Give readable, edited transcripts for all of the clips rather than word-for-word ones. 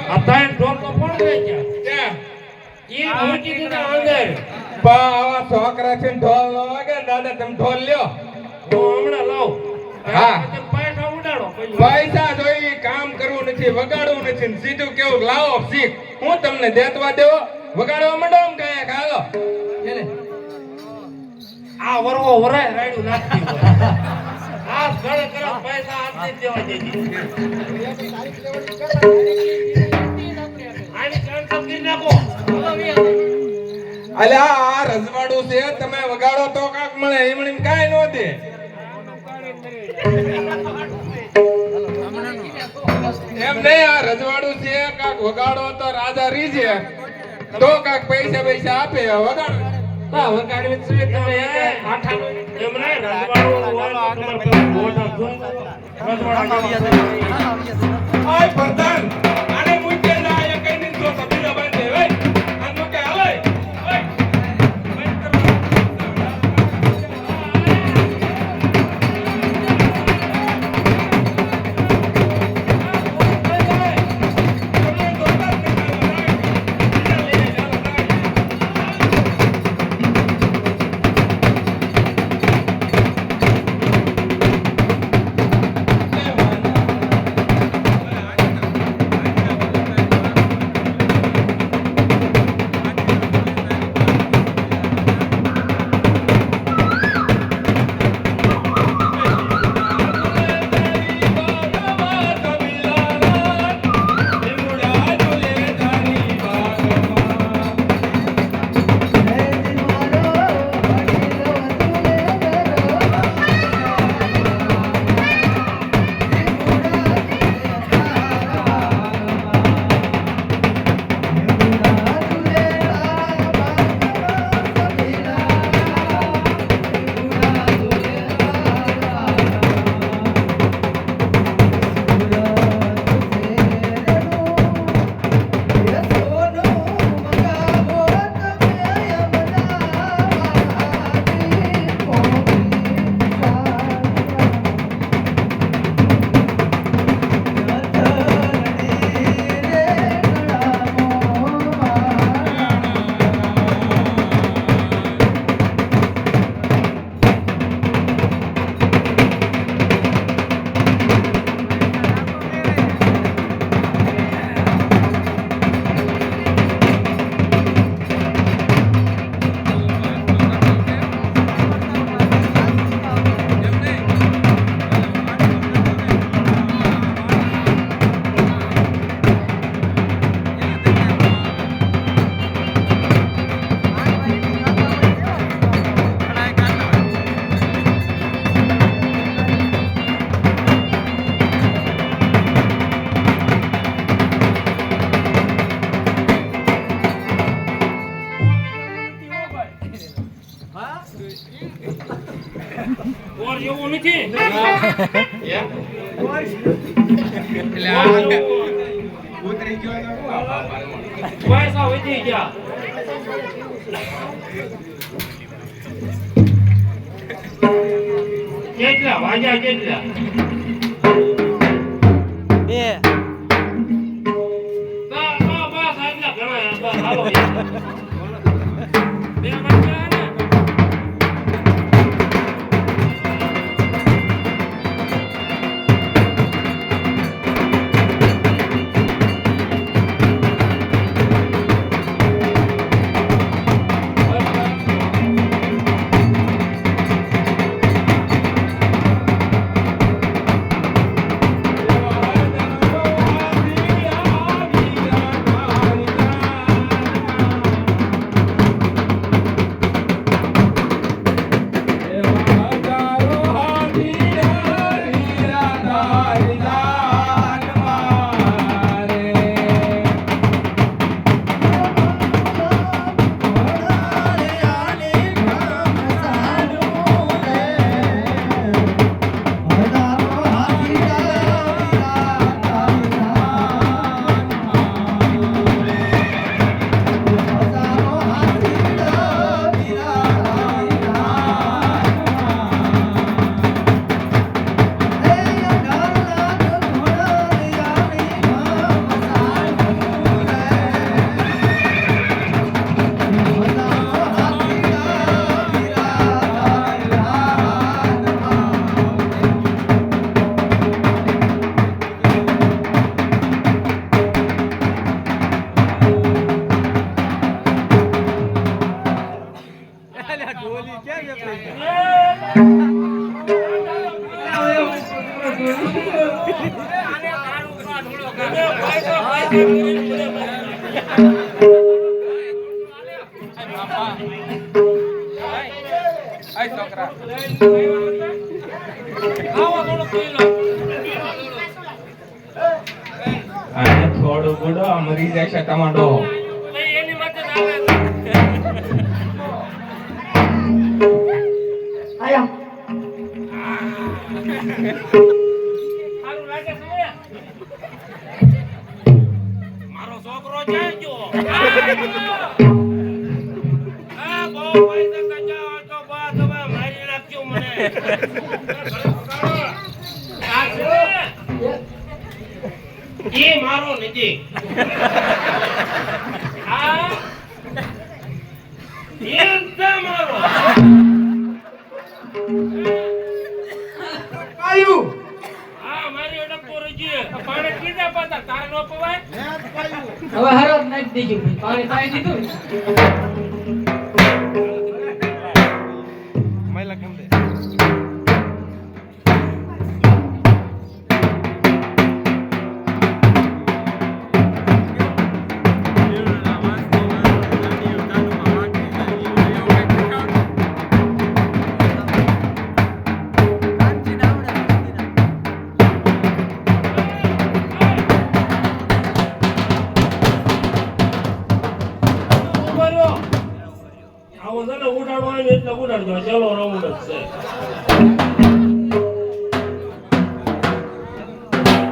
અત્યારે ઢોલ તો કોણ રહી ગયા ક્યાં ઈ મૂકી દીધા અંદર પા આવા છોકરા છે ઢોલ નો વાગે દાદા તમે ઢોલ લ્યો હું હમણાં લાવ હા. પૈસા ઉડાડો પૈસા જોઈ કામ કરવું નથી વગાડવું નથી ને સીધું કેવું લાવો શીખ હું તમને દેતવા દેવો વગાડવા માંડો આમ કાંઈ હાલો એને આ વરવો વરાય રાયડું નાખી આ ઘરે કરે પૈસા હાથથી દેવા દેજી આની કામ કરી નાખો અલ્યા આ રજવાડું છે તમે વગાડો તો કાક મળે એમણી કાંઈ નો દે એમ નહીં આ રજવાડું છે કાક વગાડો તો રાજા રીજે તો કાક પૈસા પૈસા આપે વગાડો હા વગાડવી છે તમે આઠા એમ નહીં રજવાડું હોય તો તમારે વોટ આપજો રજવાડા ઓય પ્રધાન આને મુજે ના એ કઈ નહીં તો સબીલા બાંધે ઓય આનો કે હાલે ઓય ઓર એવું નથી એટલે આ ઉતરી ગયો તો પૈસા વધી ગયા કેટલા વાગ્યા કેટલા બે બસ આટલા ઘણા બસ હાલો બે વાગ્યા ને આય છોકરા આને થોડું ગુડો મરી જશે ટમાટો આયા મારો છોકરો જાય ગયો આ બહુ પૈસા કચાવો તો બા તમે મારી નાખ્યો મને એ મારો નથી આ એ મારો આયુ આ મારી અડપો રજી પાણી પીધા પાતા તારે નો પવાય હવે હરો નાખી દેજો પાણી પાઈ દીધું મહિલા કેમ દે ઉડાડજો ચલો રાઉન્ડ જ છે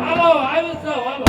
હાલો આવી છો હાલો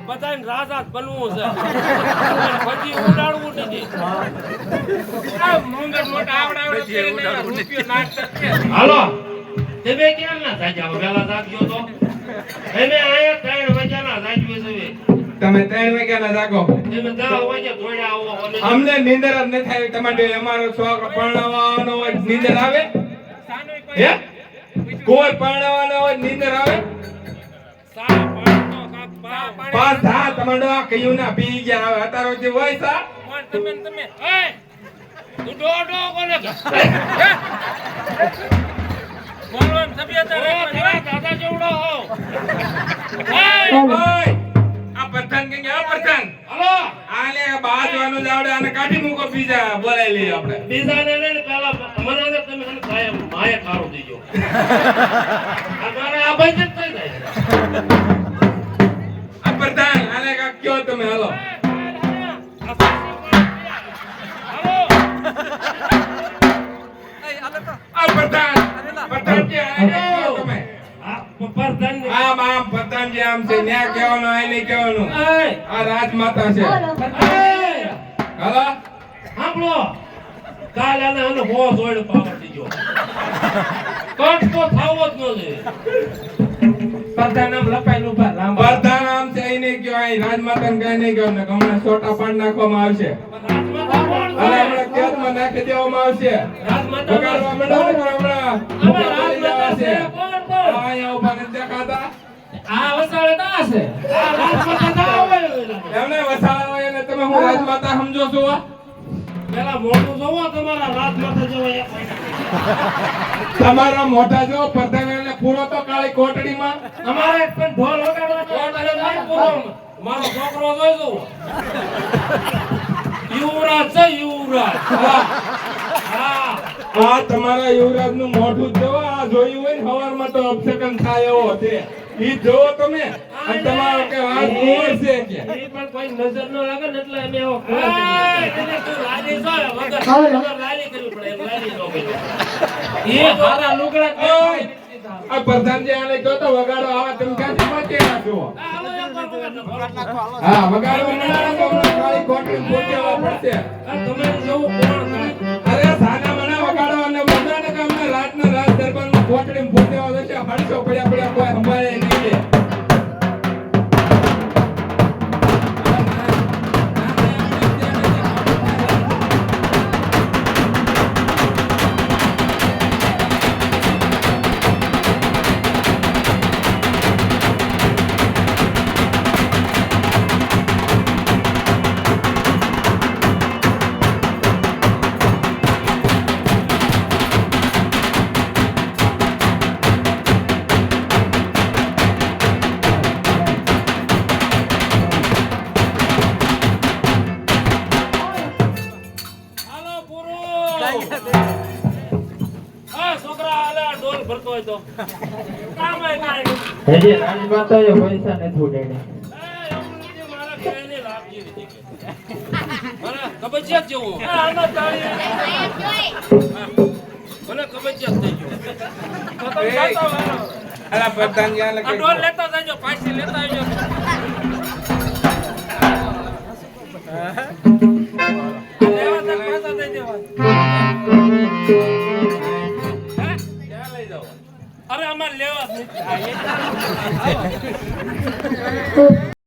બધાને રાજાત બનવું છે પછી ઉડાડવું નથી આ મોંગર મોટા આવડાવડે કરીને રૂપિયો નાખતા છે હાલો તમે કેમ ના જાજો વેલા જાગજો તો અમે આયા 3 વાગ્યાના જાગવી જોઈએ તમે 3 વાગ્યાના જાગો તમે 10 વાગે દોડ્યા આવો અમને નીંદર જ ન થાય તમારે અમારો છોકરો પરણવાનો હોય નીંદર આવે હે કોઈ પરણવાનો હોય નીંદર આવે પાસ થા તમારો કયું ના પી ગયા હવે અતારો જે હોય સા તમે એ તું ડો કોને કહે? બોલવાની સભ્યતા રાખવાની. દાદા જેવડો હોવ. ઓય આ પઠાણ કે આ પઠાણ હાલો આલે બાજવાનું જાવડે અને કાઢી મૂકો બીજા બોલાઈ લઈએ આપણે બીજાને ને પેલા મને તમે મને કાયમ માયા કારો દેજો. આ મારે આ ભાઈ જ થઈ જાય. આ પઠાણ આલે કા કયો તમે હાલો આ પઠાણ પઠાણજી આલે કયો તમે આમ પઠાણજી આમ છે ન્યા કહેવાનું આ નહીં કહેવાનું આ રાજમાતા છે હાલો સાંભળો કાલ આને હો જોડે પાવર દીજો. કટ તો થાવો જ ન જોઈએ. પઠાણ આમ લપાઈને ઉભા લાંબા પઠાણ આમ છે એ નહીં કયો આ રાજમાતાને કાંઈ નહીં કહેવાનું ને હમણાં છોટા પાડ નાખવામાં આવશે અને હમણાં કેદમાં નાખી દેવામાં આવશે વગાડવા માંડો ને હમણાં રાજમાતા છે. કોણ કોણ? અહીંયા ઉભા નથી દેખાતા આ વસાડે ના છે આ રાજમાતા ના હોય. એમને વસાડા હોય અને તમે હું રાજમાતા સમજો છો પેલા મોટું જોવો તમારા રાજમાતા જેવા એક. તમારા મોઢા જો પઠાણ પૂરો તો કાળી કોટડીમાં તમારે પણ ઢોલ વગાડવાનો મારો છોકરો જોઈજો. યુવરાજ છે યુવરાજ. હા આ તમારા યુવરાજ નું મોઢું જોવો આ જોયું હોય ને હવારમાં તો અપશકન થાય એવો છે ઈ જોવો તમે અને તમારો કે વાત કુંવર છે કે એ પણ કોઈ નજર ન લાગે ને એટલે અમે એવો ખોળા કરી તું લાલી છો વગર લાલી કરવી પડે એમ લાલી ન કરી. એ મારા લુગડા ઓય આ પ્રધાનજી આને કહો તો વગાડો આવા તમે ક્યાંથી પહોંચી નાખો હાલો એકવાર વગાડ નાખો. હા વગાડો ને કાળી કોટડી પહોંચવા પડશે તમે જેવું કોણ તમે અરે સાના મને વગાડો અને બધાને કામને રાતના રાત દરબારમાં કોટડીમાં પહોંચવા જશે હડસો પડ્યા પડ્યા કોઈ સંભાળે નહીં લે હાલો પૂરો. આ છોકરા હાલે ઢોલ ભરતો હોય તો કામ આય કાંઈ. હજી રાજમાતા એ પૈસા નથી ઉડાડ્યા મારા ઘરેની લાભજી નથી કે. મને કબજિયાત જેવું. આમાં તાળી. મને કબજિયાત થઈ ગયું. તો તમે જાતા વાળો. અલા પ્રધાનજી આને આ ઢોલ લેતા જાજો, પાછી લેતા આવજો. લેવા તક પાછા દઈ દેવા. હે? ક્યાં લઈ જાવ અરે અમારે લેવા જ નથી.